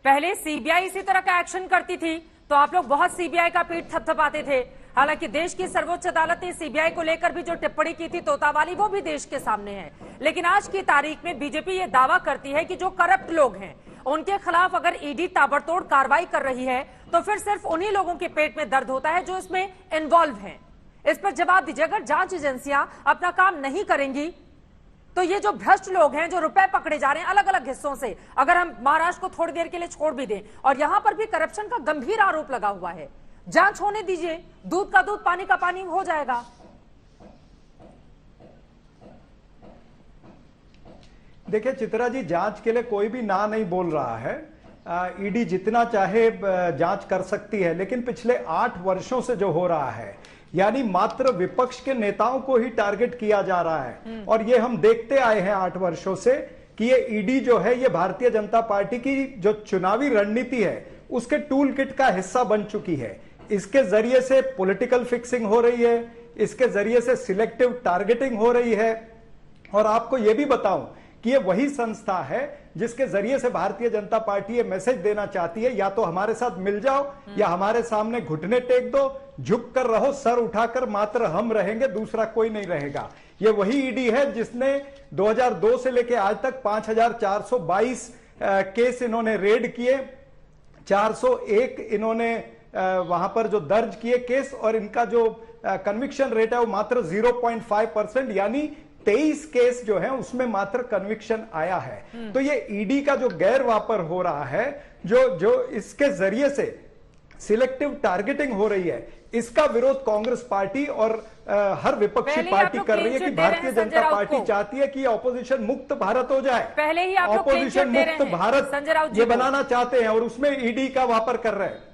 पहले सीबीआई इसी तरह का एक्शन करती थी तो आप लोग बहुत सीबीआई का पीठ थपथपाते थे। हालांकि देश की सर्वोच्च अदालत ने सीबीआई को लेकर भी जो टिप्पणी की थी तोतावाली, वो भी देश के सामने है। लेकिन आज की तारीख में बीजेपी ये दावा करती है कि जो करप्ट लोग हैं उनके खिलाफ अगर ईडी ताबड़तोड़ कार्रवाई कर रही है तो फिर सिर्फ उन्हीं लोगों के पेट में दर्द होता है जो इसमें इन्वॉल्व हैं। इस पर जवाब दीजिए। अगर जांच एजेंसियां अपना काम नहीं करेंगी तो ये जो भ्रष्ट लोग हैं, जो रुपए पकड़े जा रहे हैं अलग अलग हिस्सों से, अगर हम महाराष्ट्र को थोड़ी देर के लिए छोड़ भी दें, और यहां पर भी करप्शन का गंभीर आरोप लगा हुआ है, जांच होने दीजिए, दूध का दूध पानी का पानी हो जाएगा। देखिए चित्रा जी, जांच के लिए कोई भी ना नहीं बोल रहा है। ईडी जितना चाहे जांच कर सकती है, लेकिन पिछले 8 वर्षों से जो हो रहा है, यानी मात्र विपक्ष के नेताओं को ही टारगेट किया जा रहा है। और ये हम देखते आए हैं 8 वर्षों से कि ये ईडी जो है, ये भारतीय जनता पार्टी की जो चुनावी रणनीति है उसके टूल किट का हिस्सा बन चुकी है। इसके जरिए से पॉलिटिकल फिक्सिंग हो रही है, इसके जरिए से सिलेक्टिव टारगेटिंग हो रही है। और आपको यह भी बताऊं कि ये वही संस्था है जिसके जरिए से भारतीय जनता पार्टी ये मैसेज देना चाहती है, या तो हमारे साथ मिल जाओ या हमारे सामने घुटने टेक दो, झुक कर रहो, सर उठाकर मात्र हम रहेंगे, दूसरा कोई नहीं रहेगा। ये वही ईडी है जिसने 2002 से लेकर आज तक 5422 केस इन्होंने रेड किए, 401 इन्होंने वहां पर जो दर्ज किए केस, और इनका जो कन्विक्शन रेट है वो मात्र 0.5%, यानी 23 केस जो है उसमें मात्र कन्विक्शन आया है। तो ये ईडी का जो गैर वापर हो रहा है, जो इसके जरिए से सिलेक्टिव टारगेटिंग हो रही है, इसका विरोध कांग्रेस पार्टी और हर विपक्षी पार्टी कर रही है कि भारतीय जनता पार्टी चाहती है कि ऑपोजिशन मुक्त भारत हो जाए। पहले ही आप ऑपोजिशन मुक्त भारत ये बनाना चाहते हैं और उसमें ईडी का वापर कर रहे हैं।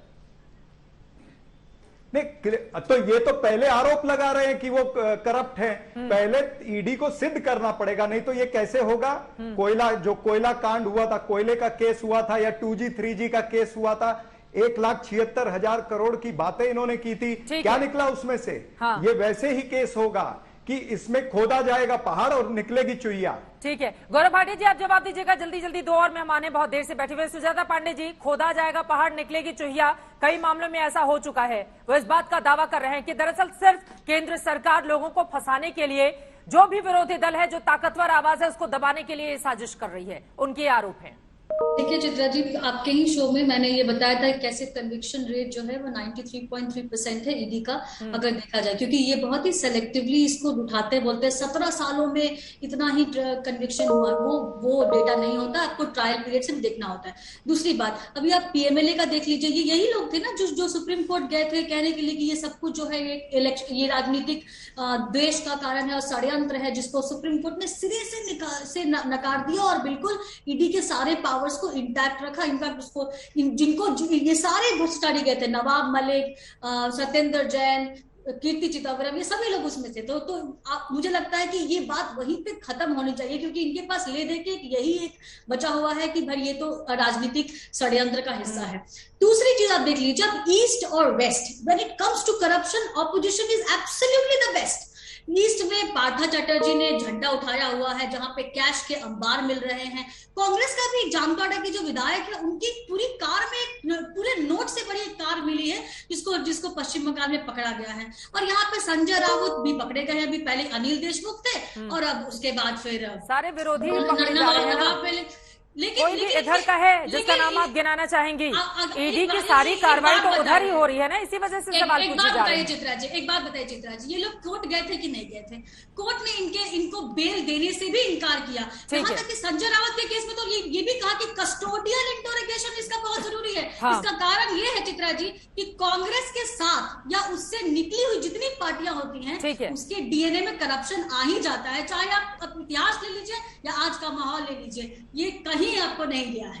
नहीं तो ये तो पहले आरोप लगा रहे हैं कि वो करप्ट हैं, पहले ईडी को सिद्ध करना पड़ेगा, नहीं तो ये कैसे होगा। कोयला कांड हुआ था, कोयले का केस हुआ था, या 2G 3G का केस हुआ था, 1,76,000 करोड़ की बातें इन्होंने की थी, क्या निकला उसमें से। हाँ। ये वैसे ही केस होगा कि इसमें खोदा जाएगा पहाड़ और निकलेगी चुईया। ठीक है, गौरव भाटिया जी आप जवाब दीजिएगा जल्दी जल्दी, 2 और मेहमान हैं बहुत देर से बैठे हुए। सुजाता पांडे जी, खोदा जाएगा पहाड़ निकलेगी चुहिया, कई मामलों में ऐसा हो चुका है। वो इस बात का दावा कर रहे हैं कि दरअसल सिर्फ केंद्र सरकार लोगों को फंसाने के लिए, जो भी विरोधी दल है, जो ताकतवर आवाज है, उसको दबाने के लिए साजिश कर रही है, उनके आरोप है। देखिए चित्रा जी, आपके ही शो में मैंने ये बताया था कैसे कन्विक्शन रेट जो है वो 93.3% है ईडी का, अगर देखा जाए, क्योंकि ये बहुत ही सेलेक्टिवली इसको उठाते बोलते हैं 17 सालों में इतना ही कन्विक्शन हुआ, वो डेटा नहीं होता, आपको ट्रायल पीरियड से देखना होता है। दूसरी बात, अभी आप पीएमएलए का देख लीजिए, ये यही लोग थे ना जो सुप्रीम कोर्ट गए थे कहने के लिए कि ये सब कुछ जो है ये राजनीतिक द्वेष का कारण है और षड्यंत्र है, जिसको सुप्रीम कोर्ट ने सिरे से नकार दिया और बिल्कुल ईडी के सारे पावर्स को इंटैक्ट रखा। इनफैक्ट उसको जिनको ये सारे भ्रष्टाचारी गए थे, नवाब मलिक, सत्येंद्र जैन, कीर्ति चिदम्बरम, ये सभी लोग उसमें थे। तो मुझे लगता है कि ये बात वहीं पे खत्म होनी चाहिए, क्योंकि इनके पास ले दे के यही एक बचा हुआ है कि भाई ये तो राजनीतिक षड्यंत्र का हिस्सा है। दूसरी चीज आप देख लीजिए, अब ईस्ट और west, when it comes to corruption, opposition is absolutely the best. East में पार्था चैटर्जी ने झंडा उठाया हुआ है, जहां पे कैश के अंबार मिल रहे हैं। कांग्रेस का भी जामताड़ा के जो विधायक है, उनकी पूरी कार में पूरे नोट से बड़ी एक कार मिली है, जिसको पश्चिम बंगाल में पकड़ा गया है। और यहाँ पे संजय राउत भी पकड़े गए हैं। अभी पहले अनिल देशमुख थे और अब उसके बाद फिर सारे विरोधी पकड़े जा रहे हैं। कोई भी इधर का है जिसका नाम आप गिनाना चाहेंगी? ईडी की सारी कार्रवाई तो उधर ही हो रही है ना, इसी वजह से सवाल पूछे जा रहे हैं। चित्रा जी, एक बात बताइए चित्रा जी, ये लोग कोर्ट गए थे कि नहीं गए थे? कोर्ट ने इनको बेल देने से भी इनकार किया। यहाँ तक कि संजय रावत के केस में तो ये भी कहा कि कस्टोडियल इंटरोगेशन इसका बहुत जरूरी है। हाँ। इसका कारण ये है चित्रा जी कि कांग्रेस के साथ या उससे निकली हुई जितनी पार्टियां होती हैं, उसके डीएनए में करप्शन आ ही जाता है। चाहे आप इतिहास ले लीजिए या आज का माहौल ले लीजिए, ये कहीं आपको नहीं गया है।